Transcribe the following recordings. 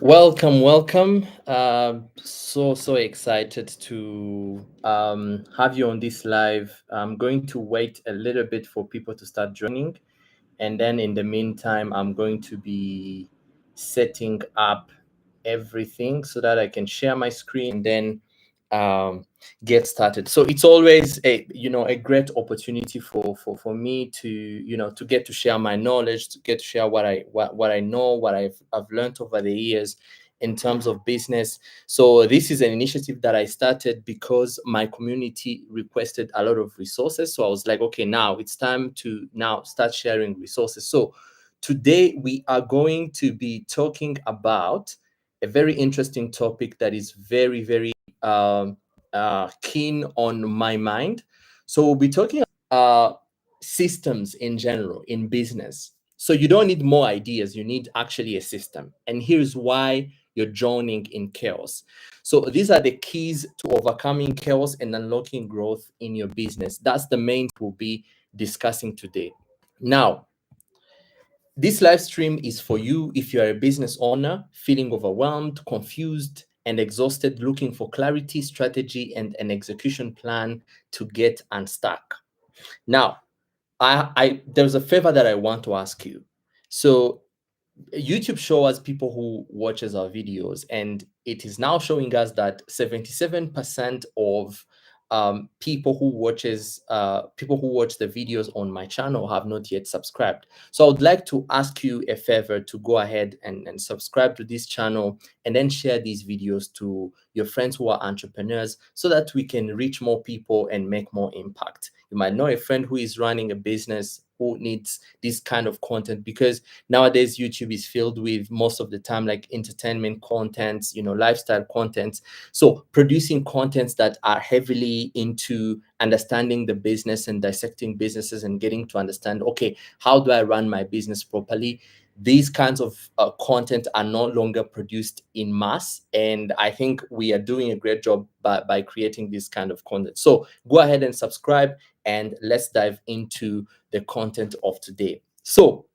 Welcome, welcome. So excited to have you on this live. I'm going to wait a little bit for people to start joining, and then in the meantime, I'm going to be setting up everything so that I can share my screen and then um, get started. So it's always a great opportunity for me to to get to share my knowledge, to get to share what I know, what I've learned over the years in terms of business. So this is an initiative that I started because my community requested a lot of resources. So I was like, okay, now it's time to now start sharing resources. So today we are going to be talking about a very interesting topic that is very um, keen on my mind. So we'll be talking systems in general in business. So you don't need more ideas, you need actually a system. And here's why you're drowning in chaos. So these are the keys to overcoming chaos and unlocking growth in your business. That's the main we'll be discussing today. Now, this live stream is for you if you are a business owner feeling overwhelmed, confused, and exhausted, looking for clarity, strategy, and an execution plan to get unstuck. Now, I there's a favor that I want to ask you. So YouTube show us people who watches our videos, and it is now showing us that 77% of people who watch the videos on my channel have not yet subscribed. So I would like to ask you a favor to go ahead and subscribe to this channel and then share these videos to your friends who are entrepreneurs so that we can reach more people and make more impact. You might know a friend who is running a business who needs this kind of content, because nowadays YouTube is filled with, most of the time, like entertainment contents, lifestyle contents. So producing contents that are heavily into understanding the business and dissecting businesses and getting to understand, okay, how do I run my business properly? These kinds of content are no longer produced in mass, and I think we are doing a great job by creating this kind of content. So go ahead and subscribe, and let's dive into the content of today. So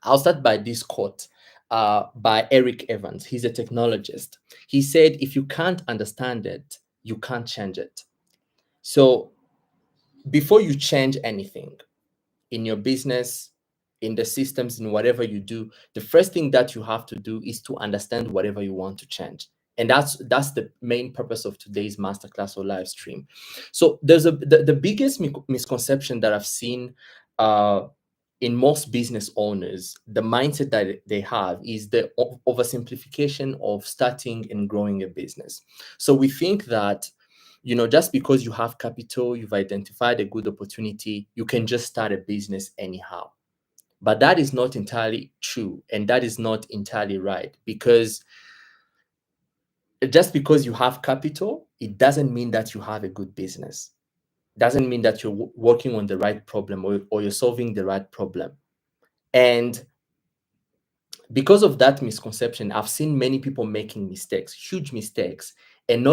I'll start by this quote by Eric Evans. He's a technologist. He said, if you can't understand it, you can't change it. So before you change anything in your business, in the systems, in whatever you do, the first thing that you have to do is to understand whatever you want to change. And that's the main purpose of today's masterclass or live stream. So there's the biggest misconception that I've seen in most business owners. The mindset that they have is the oversimplification of starting and growing a business. So we think that, just because you have capital, you've identified a good opportunity, you can just start a business anyhow. But that is not entirely true, and that is not entirely right, because just because you have capital, it doesn't mean that you have a good business. Doesn't mean that you're working on the right problem, or you're solving the right problem. And because of that misconception, I've seen many people making mistakes, huge mistakes, and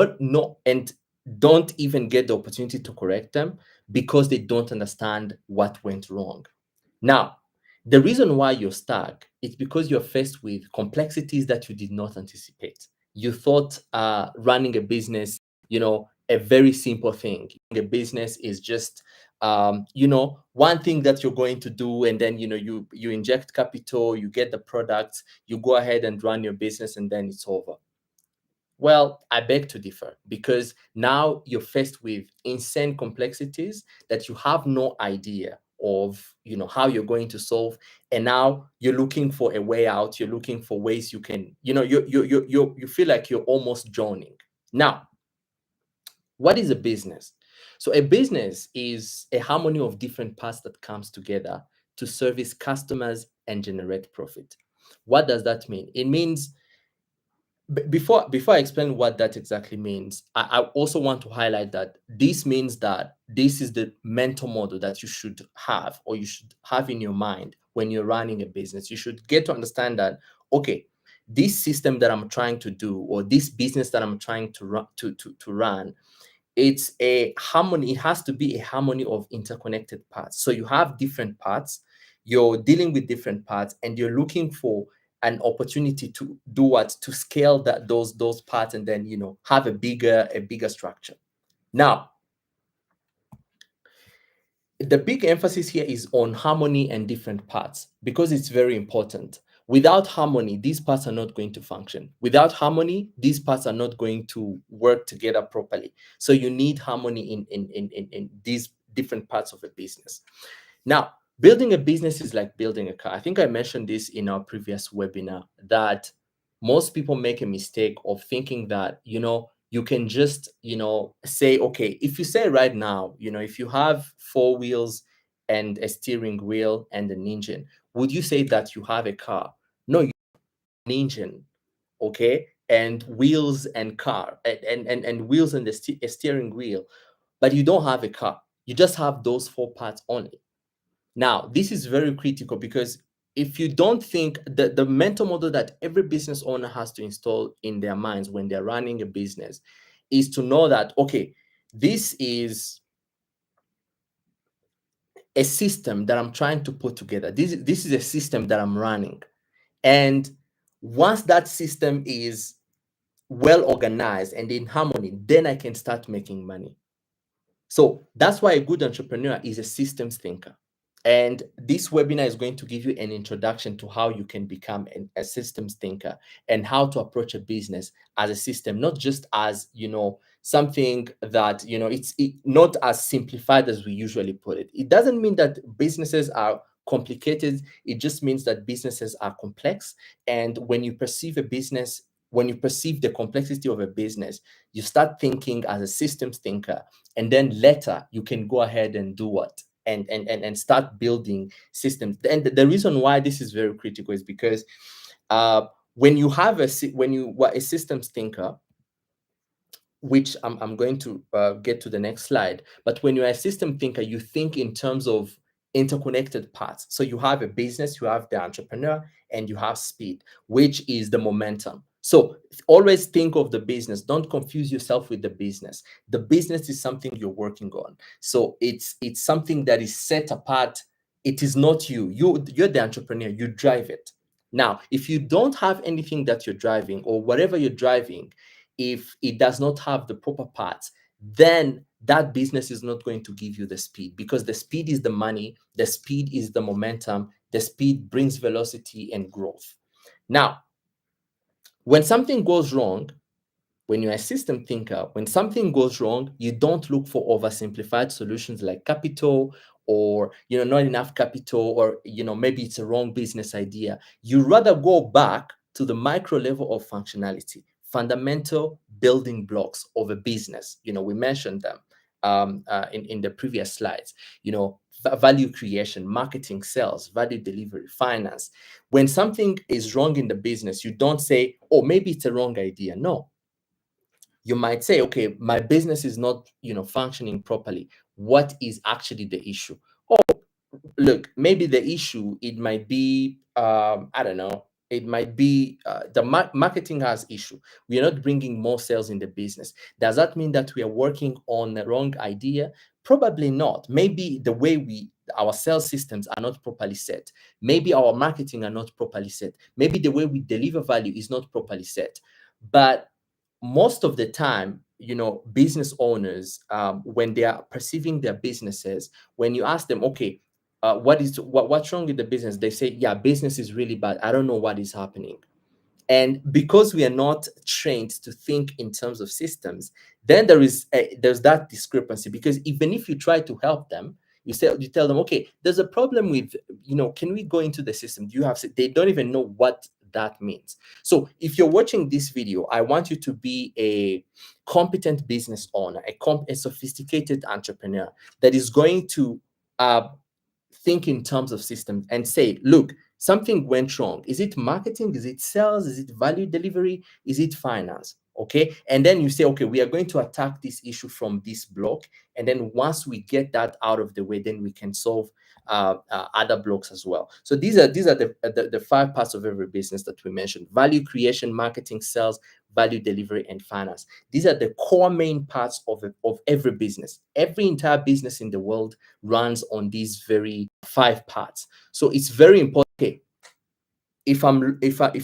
and don't even get the opportunity to correct them because they don't understand what went wrong. Now, the reason why you're stuck is because you're faced with complexities that you did not anticipate. You thought running a business, a very simple thing. A business is just, one thing that you're going to do, and then you inject capital, you get the products, you go ahead and run your business, and then it's over. Well, I beg to differ, because now you're faced with insane complexities that you have no idea of, how you're going to solve. And now you're looking for a way out. You're looking for ways you can, you feel like you're almost drowning. Now, what is a business? So a business is a harmony of different parts that comes together to service customers and generate profit. What does that mean? It means, before I explain what that exactly means, I also want to highlight that this means that this is the mental model that you should have, or you should have in your mind when you're running a business. You should get to understand that, okay, this system that I'm trying to do, or this business that I'm trying to run, to run, it's a harmony. It has to be a harmony of interconnected parts. So you have different parts, you're dealing with different parts, and you're looking for an opportunity to do what, to scale those parts, and then have a bigger structure. Now, the big emphasis here is on harmony and different parts, because it's very important. Without harmony, these parts are not going to function. Without harmony, these parts are not going to work together properly. So you need harmony in these different parts of a business. Now, building a business is like building a car. I think I mentioned this in our previous webinar, that most people make a mistake of thinking that, you can just, say, okay, if you say right now, if you have four wheels and a steering wheel and an engine, would you say that you have a car? No, you have an engine, okay, and wheels and car, and wheels and a steering wheel, but you don't have a car. You just have those four parts only. Now, this is very critical, because if you don't think that the mental model that every business owner has to install in their minds when they're running a business is to know that, okay, this is a system that I'm trying to put together. This is a system that I'm running. And once that system is well organized and in harmony, then I can start making money. So that's why a good entrepreneur is a systems thinker. And this webinar is going to give you an introduction to how you can become a systems thinker, and how to approach a business as a system, not just as, something that, it's not as simplified as we usually put it. It doesn't mean that businesses are complicated. It just means that businesses are complex. And when you perceive the complexity of a business, you start thinking as a systems thinker, and then later you can go ahead and do what, and start building systems. And the reason why this is very critical is because when you are a systems thinker, which I'm going to get to the next slide, but when you're a system thinker, you think in terms of interconnected parts. So you have a business, you have the entrepreneur, and you have speed, which is the momentum. So always think of the business. Don't confuse yourself with the business. The business is something you're working on. So it's something that is set apart. It is not you. You're the entrepreneur. You drive it. Now, if you don't have anything that you're driving, or whatever you're driving, if it does not have the proper parts, then that business is not going to give you the speed, because the speed is the money, the speed is the momentum, the speed brings velocity and growth. Now, when something goes wrong, when you're a system thinker, when something goes wrong, you don't look for oversimplified solutions like capital, or not enough capital, or maybe it's a wrong business idea. You rather go back to the micro level of functionality, fundamental building blocks of a business. We mentioned them in the previous slides. Value creation, marketing, sales, value delivery, finance. When something is wrong in the business, you don't say, oh, maybe it's a wrong idea. No, you might say, okay, my business is not functioning properly. What is actually the issue? Oh, look, maybe the issue, it might be I don't know, it might be the marketing has issue. We are not bringing more sales in the business. Does that mean that we are working on the wrong idea? Probably not. Maybe the way our sales systems are not properly set. Maybe our marketing are not properly set. Maybe the way we deliver value is not properly set. But most of the time, business owners, when they are perceiving their businesses, when you ask them, okay, what's wrong with the business, they say, yeah, business is really bad. I don't know what is happening. And because we are not trained to think in terms of systems, then there's that discrepancy. Because even if you try to help them, you tell them, okay, there's a problem with, can we go into the system? They don't even know what that means. So if you're watching this video, I want you to be a competent business owner, a sophisticated entrepreneur that is going to think in terms of systems and say, look, something went wrong. Is it marketing? Is it sales? Is it value delivery? Is it finance? Okay. And then you say, okay, we are going to attack this issue from this block. And then once we get that out of the way, then we can solve other blocks as well. So these are the 5 parts of every business that we mentioned: value creation, marketing, sales, value delivery, and finance. These are the core main parts of every business. Every entire business in the world runs on these very 5 parts. So it's very important. Okay, if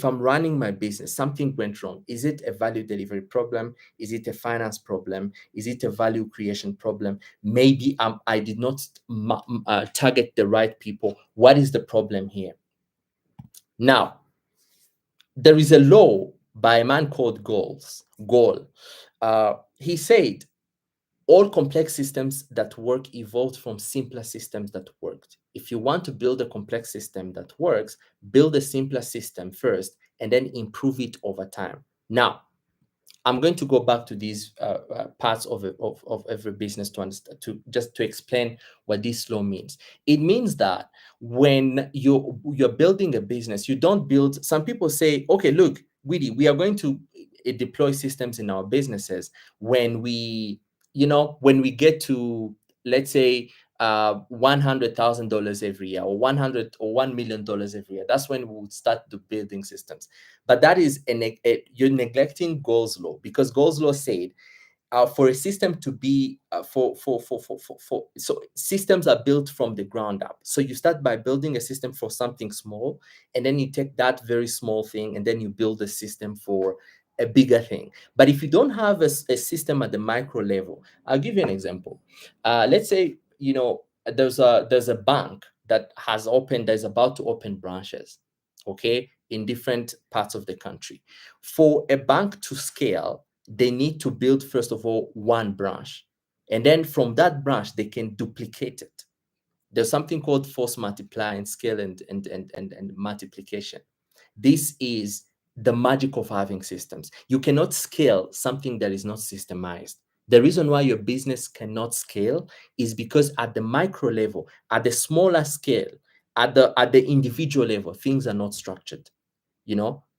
I'm running my business, something went wrong. Is it a value delivery problem? Is it a finance problem? Is it a value creation problem? Maybe I did not target the right people. What is the problem here? Now, there is a law by a man called Gall. He said all complex systems that work evolved from simpler systems that worked. If you want to build a complex system that works, build a simpler system first and then improve it over time. Now, I'm going to go back to these parts of every business to understand, to just to explain what this law means. It means that when you're building a business, you don't build. Some people say, okay, look, we are going to deploy systems in our businesses when we get to, let's say, $100,000 every year, or 100 or $1 million every year. That's when we would start the building systems. But that is you're neglecting Gall's law, because Gall's law said for a system to be so systems are built from the ground up. So you start by building a system for something small, and then you take that very small thing and then you build a system for a bigger thing. But if you don't have a system at the micro level, I'll give you an example. Let's say there's a bank that's about to open branches, okay, in different parts of the country. For a bank to scale, they need to build, first of all, one branch. And then from that branch, they can duplicate it. There's something called force multiply and scale and multiplication. This is the magic of having systems. You cannot scale something that is not systemized. The reason why your business cannot scale is because at the micro level, at the smaller scale, at the individual level, things are not structured.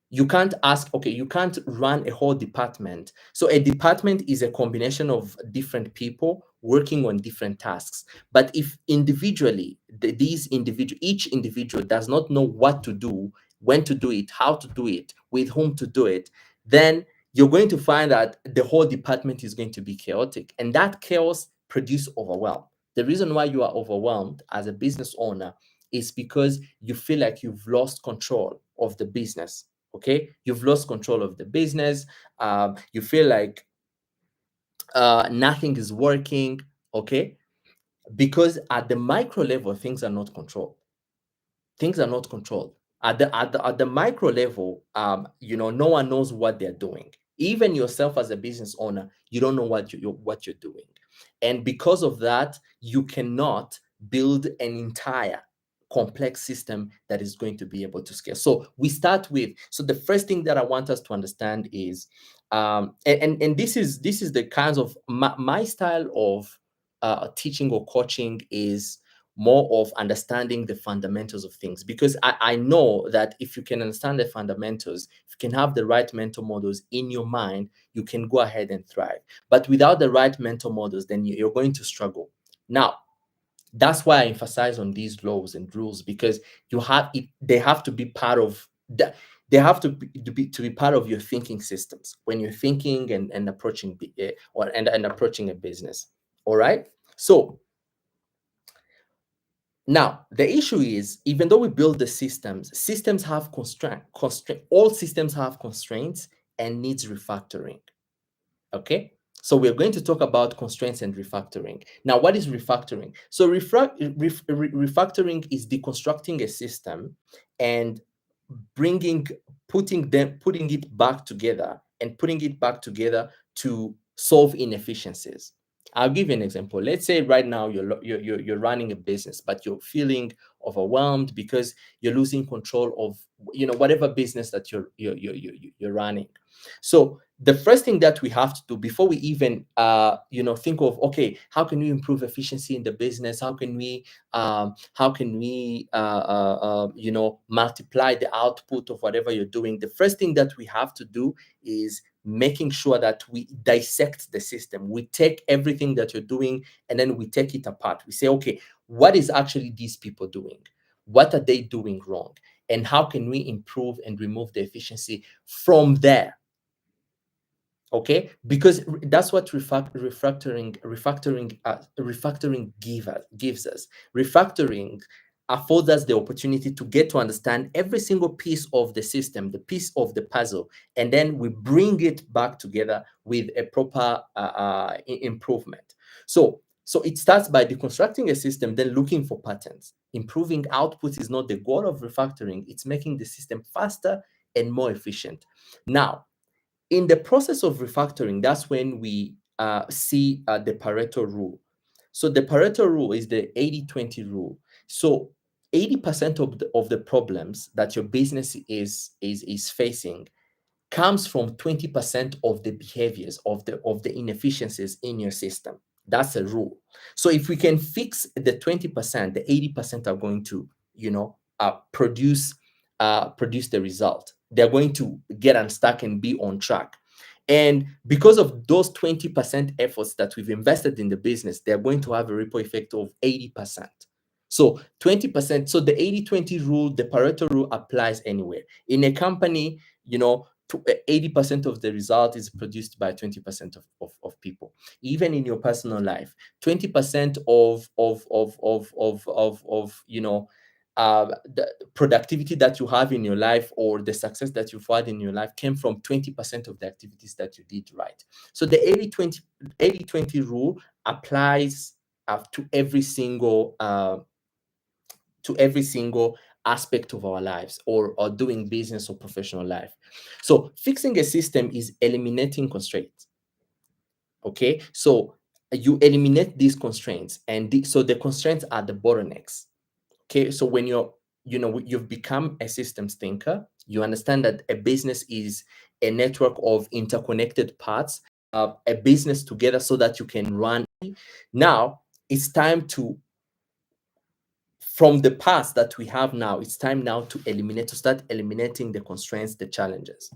You can't ask, okay, you can't run a whole department. So a department is a combination of different people working on different tasks. But if individually, each individual does not know what to do, when to do it, how to do it, with whom to do it, then you're going to find that the whole department is going to be chaotic. And that chaos produces overwhelm. The reason why you are overwhelmed as a business owner is because you feel like you've lost control of the business. Okay, you've lost control of the business. You feel like nothing is working. Okay, because at the micro level, things are not controlled. Things are not controlled at the micro level. No one knows what they're doing. Even yourself as a business owner, you don't know what you're doing. And because of that, you cannot build an entire complex system that is going to be able to scale. So the first thing that I want us to understand is, and this is the kinds of my style of teaching or coaching is more of understanding the fundamentals of things, because I know that if you can understand the fundamentals, if you can have the right mental models in your mind, you can go ahead and thrive. But without the right mental models, then you're going to struggle. Now, that's why I emphasize on these laws and rules, because they have to be part of that. They have to be part of your thinking systems when you're thinking and approaching approaching a business. All right. So now, the issue is, even though we build the systems have constraint. All systems have constraints and needs refactoring. Okay, so we're going to talk about constraints and refactoring. Now, what is refactoring? So refactoring is deconstructing a system and putting it back together to solve inefficiencies. I'll give you an example. Let's say right now you're running a business, but you're feeling overwhelmed because you're losing control of whatever business that you're running. So the first thing that we have to do before we even think of, okay, how can we improve efficiency in the business? How can we multiply the output of whatever you're doing? The first thing that we have to do is making sure that we dissect the system. We take everything that you're doing and then we take it apart. We say, okay, what is actually these people doing? What are they doing wrong? And how can we improve and remove the efficiency from there? Okay, because that's what refactoring gives us. Refactoring affords us the opportunity to get to understand every single piece of the system, the piece of the puzzle, and then we bring it back together with a proper improvement. So it starts by deconstructing a system, then looking for patterns. Improving output is not the goal of refactoring, it's making the system faster and more efficient. Now, in the process of refactoring, that's when we see the Pareto rule. So the Pareto rule is the 80-20 rule. So 80% of the problems that your business is facing comes from 20% of the behaviors of the inefficiencies in your system. That's a rule. So if we can fix the 20%, the 80% are going to, produce the result. They're going to get unstuck and be on track. And because of those 20% efforts that we've invested in the business, they're going to have a ripple effect of 80%. So 20%, so the 80-20 rule, the Pareto rule applies anywhere. In a company, 80% of the result is produced by 20% of people. Even in your personal life, 20% the productivity that you have in your life, or the success that you've had in your life, came from 20% of the activities that you did right. So the 80-20 rule applies to every single aspect of our lives, or doing business or professional life. So fixing a system is eliminating constraints. Okay, so you eliminate these constraints, and so the constraints are the bottlenecks. Okay, so when you've become a systems thinker, you understand that a business is a network of interconnected parts, a business together so that you can run. Now it's time to, from the past that we have now, it's time now to start eliminating the constraints, the challenges.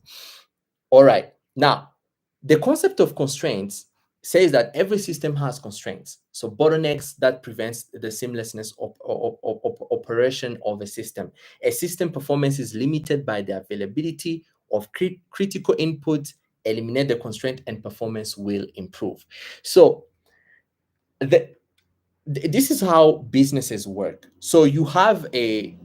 All right. Now, the concept of constraints says that every system has constraints. So bottlenecks that prevents the seamlessness of operation of a system. A system performance is limited by the availability of critical input. Eliminate the constraint and performance will improve. So this is how businesses work. So you have a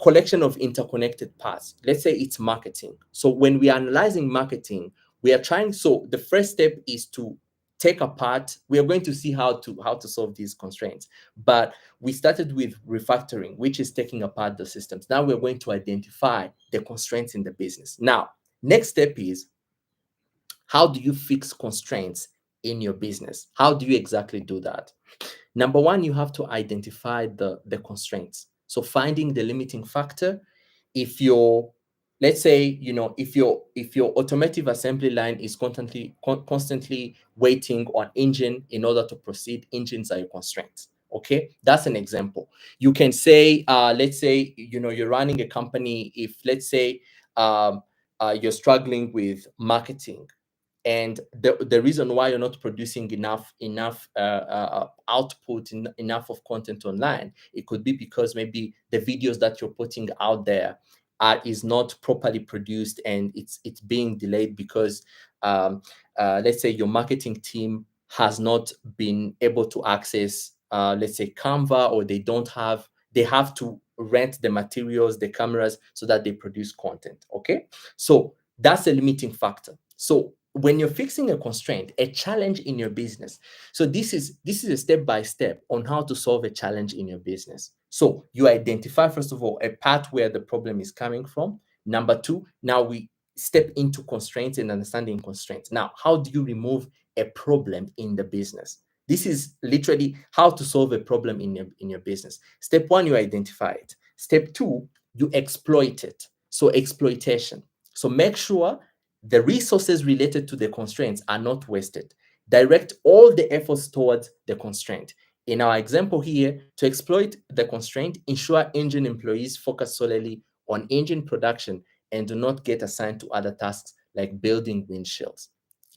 collection of interconnected parts. Let's say it's marketing. So when we are analyzing marketing, we are trying. So the first step is to take apart. We are going to see how to solve these constraints. But we started with refactoring, which is taking apart the systems. Now we're going to identify the constraints in the business. Now, next step is, how do you fix constraints in your business? How do you exactly do that? Number one, you have to identify the constraints. So finding the limiting factor. If your, let's say, if your automotive assembly line is constantly waiting on engine in order to proceed, engines are your constraints. Okay, that's an example. You can say, let's say, you're running a company. If, let's say, you're struggling with marketing, and the reason why you're not producing enough output, enough of content online, it could be because maybe the videos that you're putting out there is not properly produced, and it's being delayed because let's say your marketing team has not been able to access let's say Canva, or they have to rent the materials, the cameras, so that they produce content. Okay, so that's a limiting factor. So when you're fixing a constraint, a challenge in your business, so this is a step by step on how to solve a challenge in your business. So you identify, first of all, a path where the problem is coming from. Number two, now we step into constraints and understanding constraints. Now, how do you remove a problem in the business? This is literally how to solve a problem in your business. Step one, you identify it. Step two, you exploit it. So exploitation. So make sure the resources related to the constraints are not wasted. Direct all the efforts towards the constraint. In our example here, to exploit the constraint, ensure engine employees focus solely on engine production and do not get assigned to other tasks like building windshields.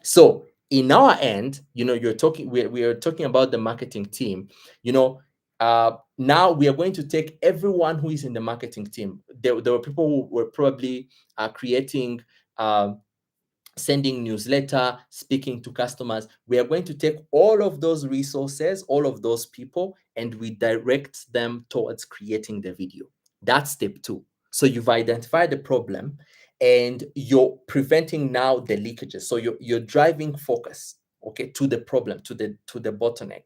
So in our end, we are talking about the marketing team. Now we are going to take everyone who is in the marketing team. There were people who were probably creating sending newsletter, speaking to customers. We are going to take all of those resources, all of those people, and we direct them towards creating the video. That's step two. So you've identified the problem and you're preventing now the leakages. So you're driving focus, okay, to the problem, to the bottleneck.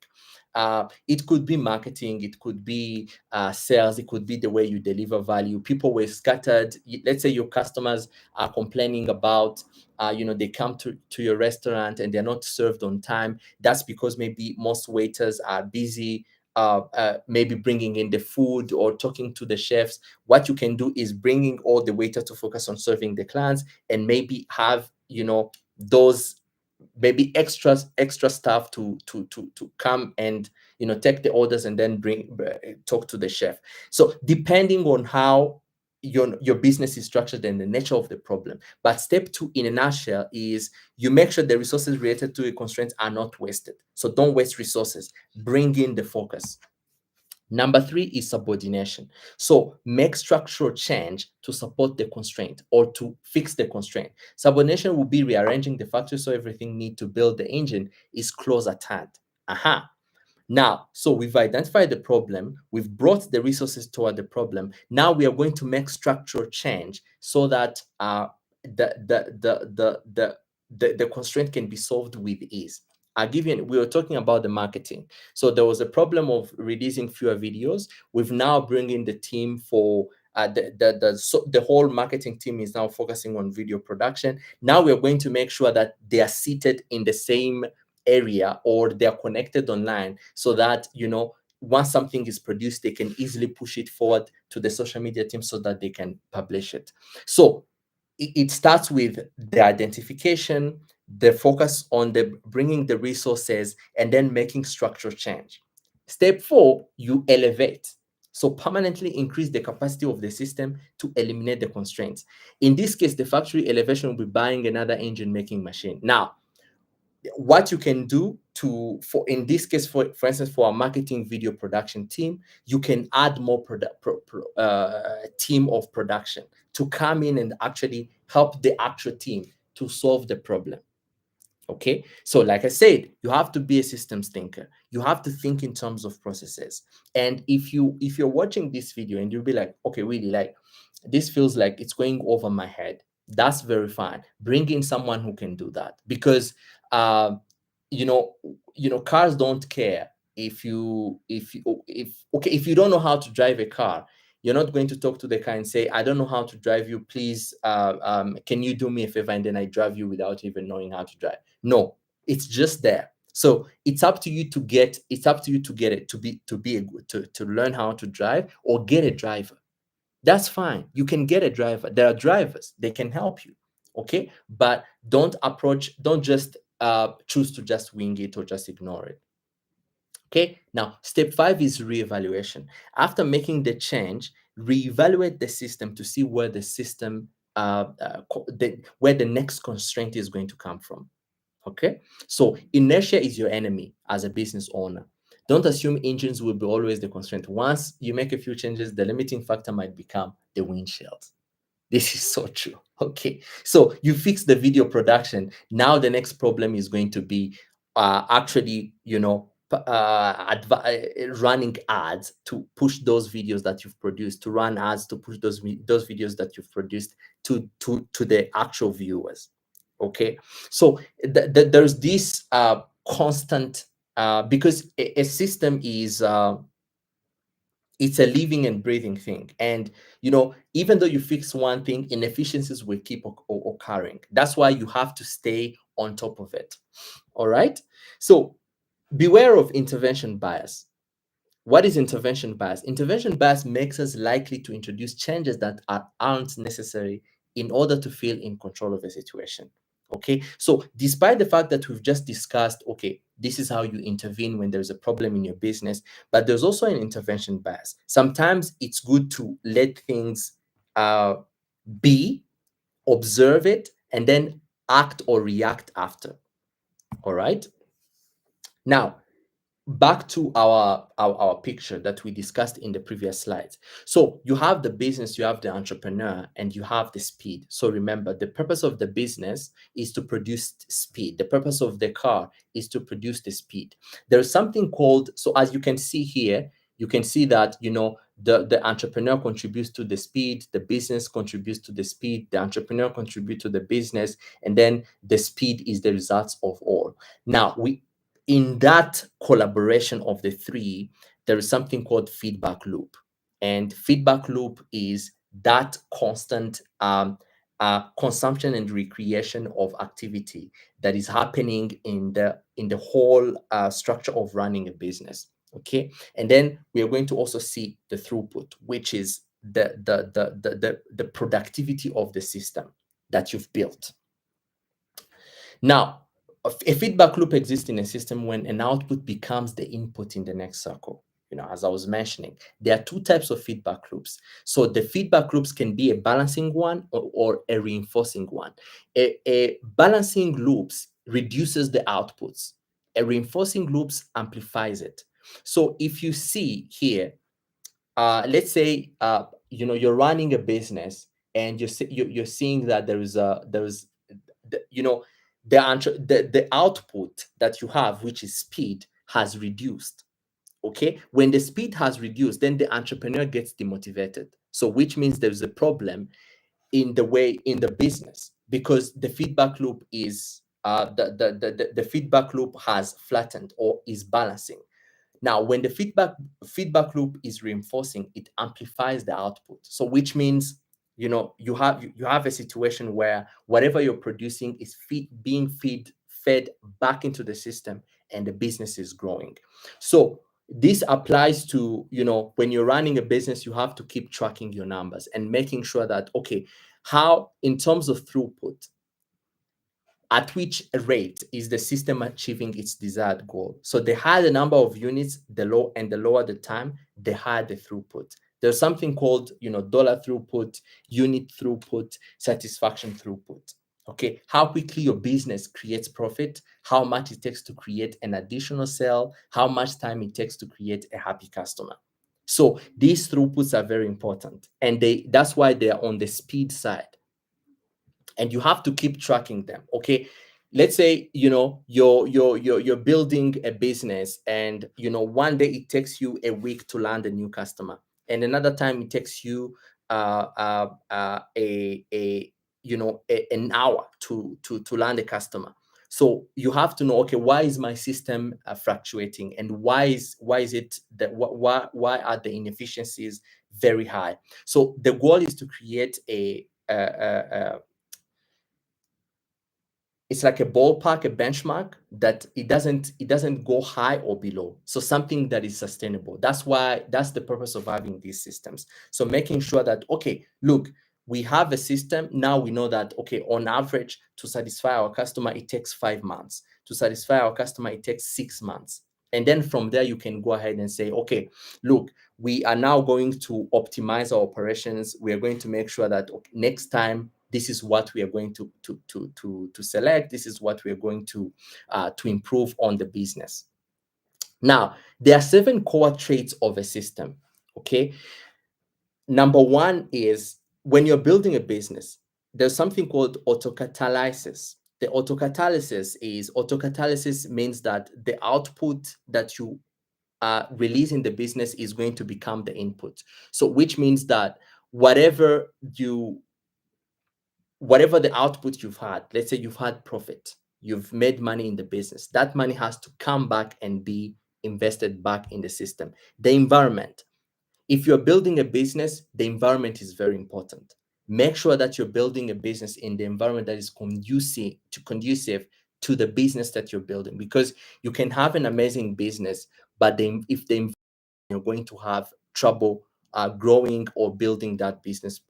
It could be marketing, it could be sales, it could be the way you deliver value. People were scattered. Let's say your customers are complaining about they come to your restaurant and they're not served on time. That's because maybe most waiters are busy, maybe bringing in the food or talking to the chefs. What you can do is bringing all the waiters to focus on serving the clients, and maybe have those maybe extra staff to come and take the orders and then talk to the chef. So depending on how your business is structured and the nature of the problem. But step two in a nutshell is you make sure the resources related to a constraint are not wasted. So don't waste resources. Bring in the focus. Number three is subordination. So make structural change to support the constraint or to fix the constraint. Subordination will be rearranging the factory so everything need to build the engine is close at hand. Aha. Now, so we've identified the problem, we've brought the resources toward the problem. Now we are going to make structural change so that the constraint can be solved with ease. I'll give you, we were talking about the marketing. So there was a problem of releasing fewer videos. We've now bringing the team for the whole marketing team is now focusing on video production. Now we're going to make sure that they are seated in the same area or they are connected online so that once something is produced, they can easily push it forward to the social media team so that they can publish it. So it starts with the identification, the focus on the bringing the resources, and then making structural change. Step four, you elevate. So permanently increase the capacity of the system to eliminate the constraints. In this case, the factory elevation will be buying another engine making machine. Now, what you can do for in this case, for instance, for a marketing video production team, you can add more team of production to come in and actually help the actual team to solve the problem. Okay, so like I said, you have to be a systems thinker. You have to think in terms of processes. And if you're watching this video and you'll be like, okay, really, like this feels like it's going over my head, that's very fine. Bring in someone who can do that, because uh, cars don't care if you don't know how to drive a car. You're not going to talk to the car and say, I don't know how to drive you, please can you do me a favor, and then I drive you without even knowing how to drive. No, it's just there. So it's up to you to get it to learn how to drive, or get a driver. That's fine. You can get a driver. There are drivers, they can help you. Okay, but don't just choose to just wing it or just ignore it. Okay, now step five is reevaluation. After making the change, reevaluate the system to see where the system where the next constraint is going to come from. Okay, so inertia is your enemy as a business owner. Don't assume engines will be always the constraint. Once you make a few changes, the limiting factor might become the windshield. This is so true. Okay, so you fix the video production. Now the next problem is going to be actually, running ads to push those videos that you've produced, to run ads to push those videos that you've produced to the actual viewers. Okay, so there's this constant because a system is it's a living and breathing thing. And even though you fix one thing, inefficiencies will keep occurring. That's why you have to stay on top of it. All right, so beware of intervention bias. What is intervention bias? Intervention bias makes us likely to introduce changes that aren't necessary in order to feel in control of a situation. Okay, so despite the fact that we've just discussed, okay, this is how you intervene when there's a problem in your business, but there's also an intervention bias. Sometimes it's good to let things be, observe it, and then act or react after. All right. Now, back to our picture that we discussed in the previous slides. So you have the business, you have the entrepreneur, and you have the speed. So remember, the purpose of the business is to produce speed. The purpose of the car is to produce the speed. There's something called, so as you can see here, you can see that, the entrepreneur contributes to the speed, the business contributes to the speed, the entrepreneur contributes to the business, and then the speed is the results of all. Now, in that collaboration of the three, there is something called feedback loop. And feedback loop is that constant consumption and recreation of activity that is happening in the whole structure of running a business. Okay, and then we are going to also see the throughput, which is the productivity of the system that you've built. Now, a feedback loop exists in a system when an output becomes the input in the next circle. As I was mentioning, there are two types of feedback loops. So the feedback loops can be a balancing one or a reinforcing one. A balancing loops reduces the outputs. A reinforcing loops amplifies it. So if you see here, let's say you're running a business and you're seeing that there is the, you know the output that you have, which is speed, has reduced. Okay, when the speed has reduced, then the entrepreneur gets demotivated, so which means there's a problem in the business, because the feedback loop is the feedback loop has flattened or is balancing. Now, when the feedback loop is reinforcing, it amplifies the output. So which means, you have a situation where whatever you're producing is being fed back into the system, and the business is growing. So this applies to, when you're running a business, you have to keep tracking your numbers and making sure that, okay, how, in terms of throughput, at which rate is the system achieving its desired goal? So the higher the number of units, the lower the time, the higher the throughput. There's something called, dollar throughput, unit throughput, satisfaction throughput. Okay, how quickly your business creates profit, how much it takes to create an additional sale, how much time it takes to create a happy customer. So these throughputs are very important, and that's why they're on the speed side, and you have to keep tracking them. Okay, let's say, you're building a business, and one day it takes you a week to land a new customer, and another time it takes you an hour to land a customer. So you have to know, okay, why is my system fluctuating, and why is it that why are the inefficiencies very high? So the goal is to create it's like a ballpark, a benchmark, that it doesn't go high or below. So something that is sustainable. That's the purpose of having these systems. So making sure that, okay, look, we have a system. Now we know that, okay, on average, to satisfy our customer, it takes 5 months. To satisfy our customer, it takes 6 months. And then from there, you can go ahead and say, okay, look, we are now going to optimize our operations. We are going to make sure that, okay, next time, this is what we are going to select. This is what we are going to improve on the business. Now, there are 7 core traits of a system. Okay, number one is, when you're building a business, there's something called autocatalysis. The autocatalysis means that the output that you release in the business is going to become the input. So which means that whatever the output you've had, let's say you've had profit, you've made money in the business, that money has to come back and be invested back in the system. The environment, if you're building a business, the environment is very important. Make sure that you're building a business in the environment that is conducive to the business that you're building, because you can have an amazing business, but then if you're going to have trouble growing or building that business.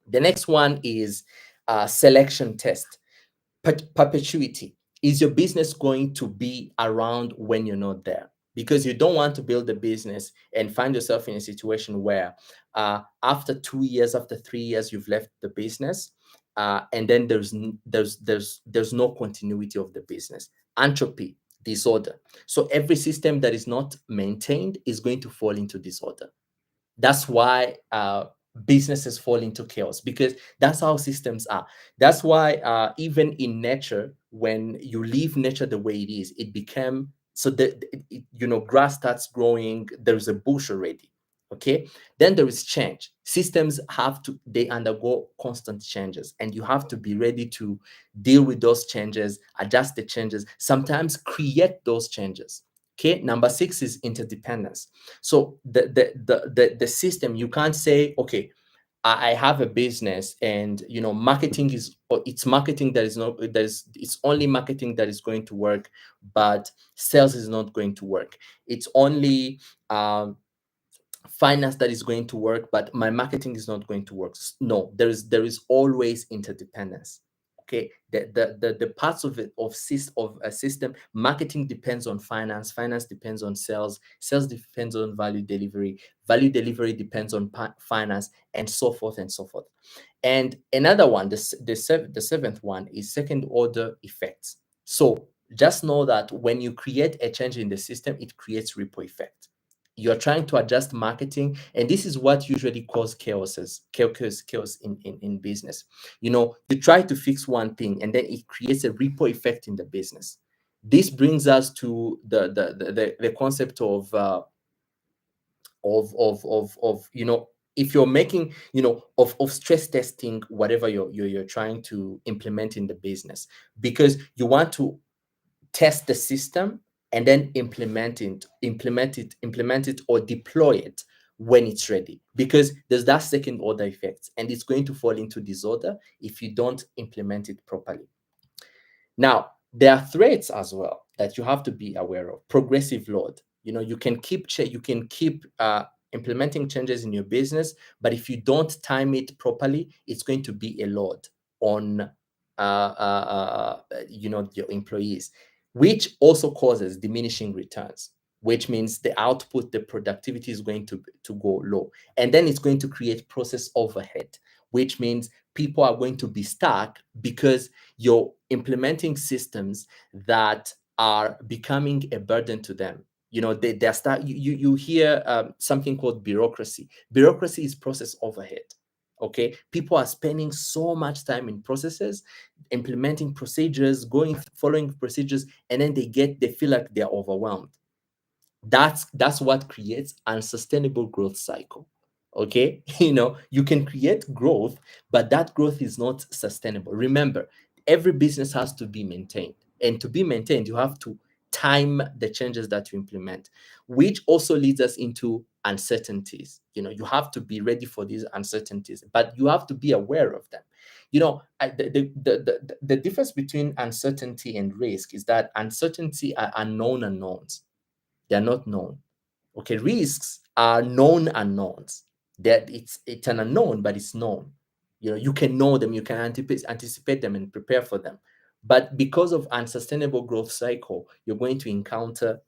The next one is selection test. Perpetuity. Is your business going to be around when you're not there? Because you don't want to build a business and find yourself in a situation where after 2 years, after 3 years, you've left the business, and then there's no continuity of the business. Entropy. disorder. So every system that is not maintained is going to fall into disorder. That's why businesses fall into chaos, because that's how systems are. That's why even in nature, when you leave nature the way it is, it became so that grass starts growing, there's a bush already. Okay, then there is change. Systems they undergo constant changes, and you have to be ready to deal with those changes, adjust the changes, sometimes create those changes. Okay, number six is interdependence. So the system, you can't say, okay, I have a business, and marketing is, or it's marketing that is not, it's only marketing that is going to work, but sales is not going to work. It's only finance that is going to work, but my marketing is not going to work. No, there is always interdependence. Okay, the parts of it, of a system, marketing depends on finance, finance depends on sales, sales depends on value delivery depends on finance, and so forth and so forth. And another one, the seventh one, is second order effects. So just know that when you create a change in the system, it creates ripple effect. You're trying to adjust marketing, and this is what usually causes chaos in business. You try to fix one thing, and then it creates a ripple effect in the business. This brings us to the concept of if you're making, of stress testing whatever you're trying to implement in the business, because you want to test the system and then implement it or deploy it when it's ready, because there's that second order effect, and it's going to fall into disorder if you don't implement it properly. Now, there are threats as well that you have to be aware of. Progressive load. You can keep implementing changes in your business, but if you don't time it properly, it's going to be a load on your employees, which also causes diminishing returns, which means the output, the productivity is going to go low, and then it's going to create process overhead, which means people are going to be stuck because you're implementing systems that are becoming a burden to them. They're start you hear something called bureaucracy. Bureaucracy is process overhead. Okay, people are spending so much time in processes, implementing procedures, following procedures, and then they feel like they're overwhelmed. That's what creates unsustainable growth cycle. Okay, you can create growth, but that growth is not sustainable. Remember, every business has to be maintained, and to be maintained, you have to time the changes that you implement, which also leads us into uncertainties. You have to be ready for these uncertainties, but you have to be aware of them. The difference between uncertainty and risk is that uncertainty are unknown unknowns. They are not known. Okay, risks are known unknowns. That it's an unknown, but it's known. You can know them, you can anticipate them and prepare for them. But because of unsustainable growth cycle, you're going to encounter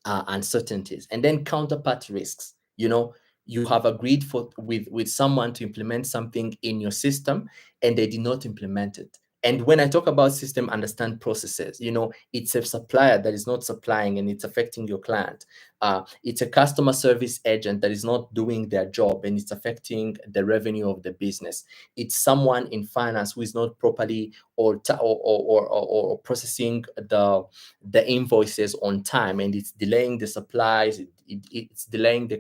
uncertainties, and then counterpart risks. You have agreed with someone to implement something in your system, and they did not implement it. And when I talk about system, understand processes. It's a supplier that is not supplying, and it's affecting your client. It's a customer service agent that is not doing their job, and it's affecting the revenue of the business. It's someone in finance who is not properly or processing the invoices on time, and it's delaying the supplies, it's delaying the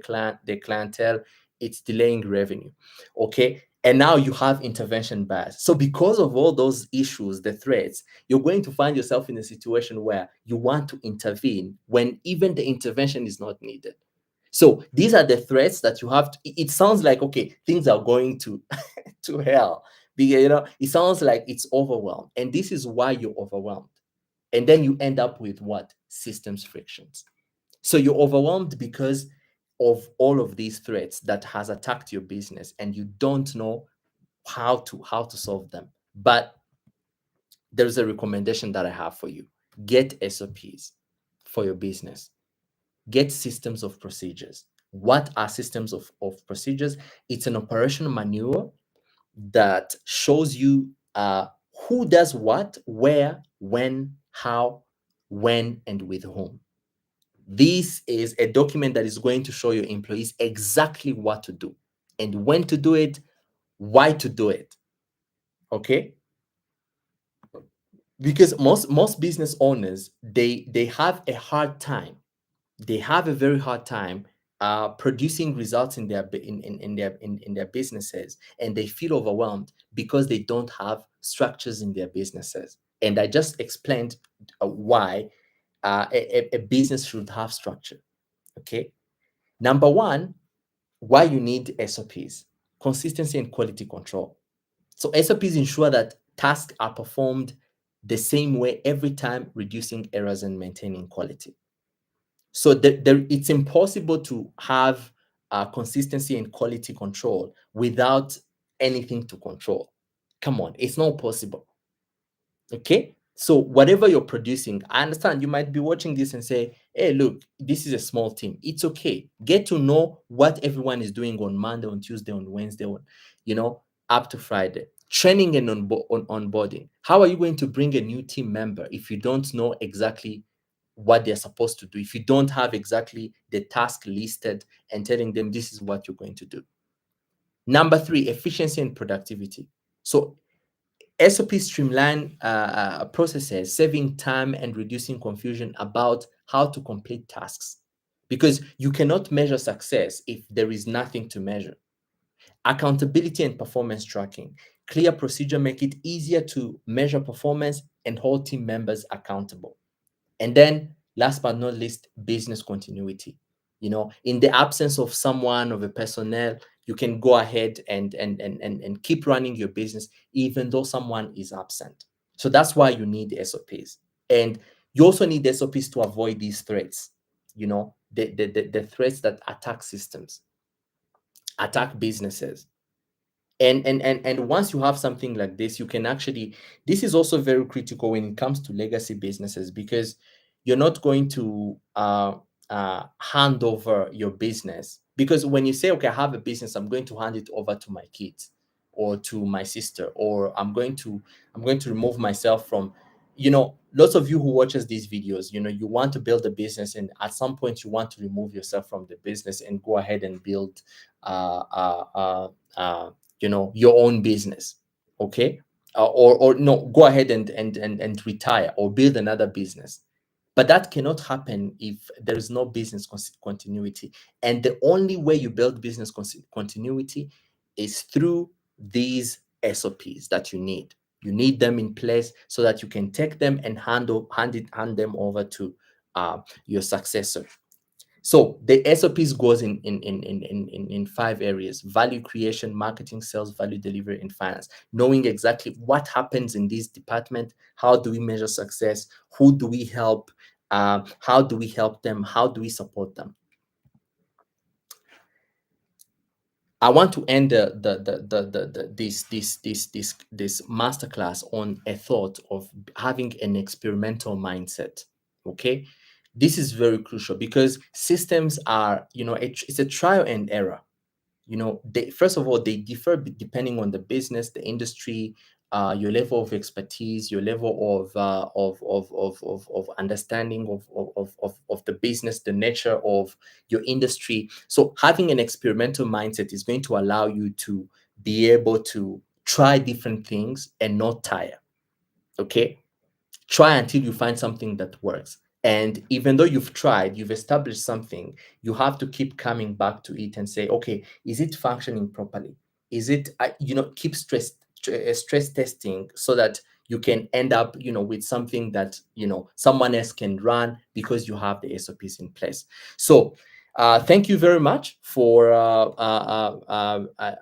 clientele, it's delaying revenue. Okay, and now you have intervention bias. So because of all those issues, the threats, you're going to find yourself in a situation where you want to intervene when even the intervention is not needed. So these are the threats that you have it sounds like, okay, things are going to to hell, because it sounds like it's overwhelmed, and this is why you're overwhelmed. And then you end up with what? Systems frictions. So you're overwhelmed because of all of these threats that has attacked your business, and you don't know how to solve them. But there's a recommendation that I have for you. Get SOPs for your business. Get systems of procedures. What are systems of procedures? It's an operational manual that shows you who does what, where, when, how, when, and with whom. This is a document that is going to show your employees exactly what to do and when to do it, why to do it. Okay? Because most business owners, they have a hard time. They have a very hard time producing results in their in their businesses, and they feel overwhelmed because they don't have structures in their businesses. And I just explained why a business should have structure. Okay. Number one, why you need SOPs: consistency and quality control. So SOPs ensure that tasks are performed the same way every time, reducing errors and maintaining quality. So it's impossible to have consistency and quality control without anything to control. Come on, it's not possible. Okay. So whatever you're producing, I understand you might be watching this and say, hey, look, this is a small team. It's okay. Get to know what everyone is doing on Monday, on Tuesday, on Wednesday, on, up to Friday. Training and onboarding. How are you going to bring a new team member if you don't know exactly what they're supposed to do, if you don't have exactly the task listed and telling them this is what you're going to do? Number three, efficiency and productivity. So SOP streamline processes, saving time and reducing confusion about how to complete tasks, because you cannot measure success if there is nothing to measure. Accountability and performance tracking. Clear procedure make it easier to measure performance and hold team members accountable. And then last but not least, business continuity. In the absence of someone, of a personnel, you can go ahead and keep running your business even though someone is absent. So that's why you need SOPs. And you also need SOPs to avoid these threats, the threats that attack systems, attack businesses. And once you have something like this, you can actually, this is also very critical when it comes to legacy businesses, because you're not going to hand over your business. Because when you say, okay, I have a business, I'm going to hand it over to my kids or to my sister, or I'm going to remove myself from, lots of you who watches these videos, you want to build a business, and at some point you want to remove yourself from the business and go ahead and build uh, uh, uh, uh, your own business. Okay. Or no, go ahead and retire or build another business. But that cannot happen if there is no business continuity. And the only way you build business continuity is through these SOPs that you need. You need them in place so that you can take them and hand them over to your successor. So the SOPs goes in 5 areas: value creation, marketing, sales, value delivery, and finance. Knowing exactly what happens in this department, how do we measure success, who do we help, how do we help them, how do we support them. I want to end this masterclass on a thought of having an experimental mindset. Okay, this is very crucial because systems are, it's a trial and error. They, first of all, they differ depending on the business, the industry, your level of expertise, your level of understanding of the business, the nature of your industry. So having an experimental mindset is going to allow you to be able to try different things and not tire. Okay. Try until you find something that works. And even though you've tried, you've established something, you have to keep coming back to it and say, okay, is it functioning properly? Is it, keep stress testing so that you can end up, with something that, someone else can run because you have the SOPs in place. So thank you very much for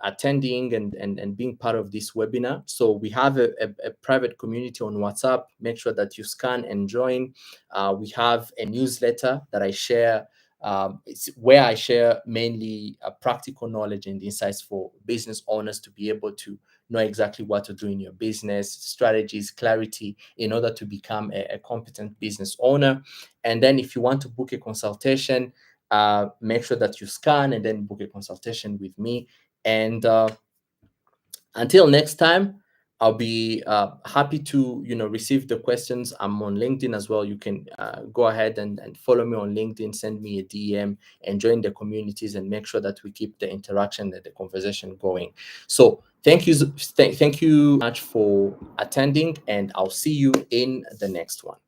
attending and being part of this webinar. So we have a private community on WhatsApp. Make sure that you scan and join. We have a newsletter that I share. It's where I share mainly practical knowledge and insights for business owners to be able to know exactly what to do in your business, strategies, clarity, in order to become a competent business owner. And then if you want to book a consultation, make sure that you scan and then book a consultation with me. And until next time, I'll be happy to, receive the questions. I'm on LinkedIn as well. You can go ahead and follow me on LinkedIn, send me a DM, and join the communities, and make sure that we keep the interaction and the conversation going. So thank you much for attending, and I'll see you in the next one.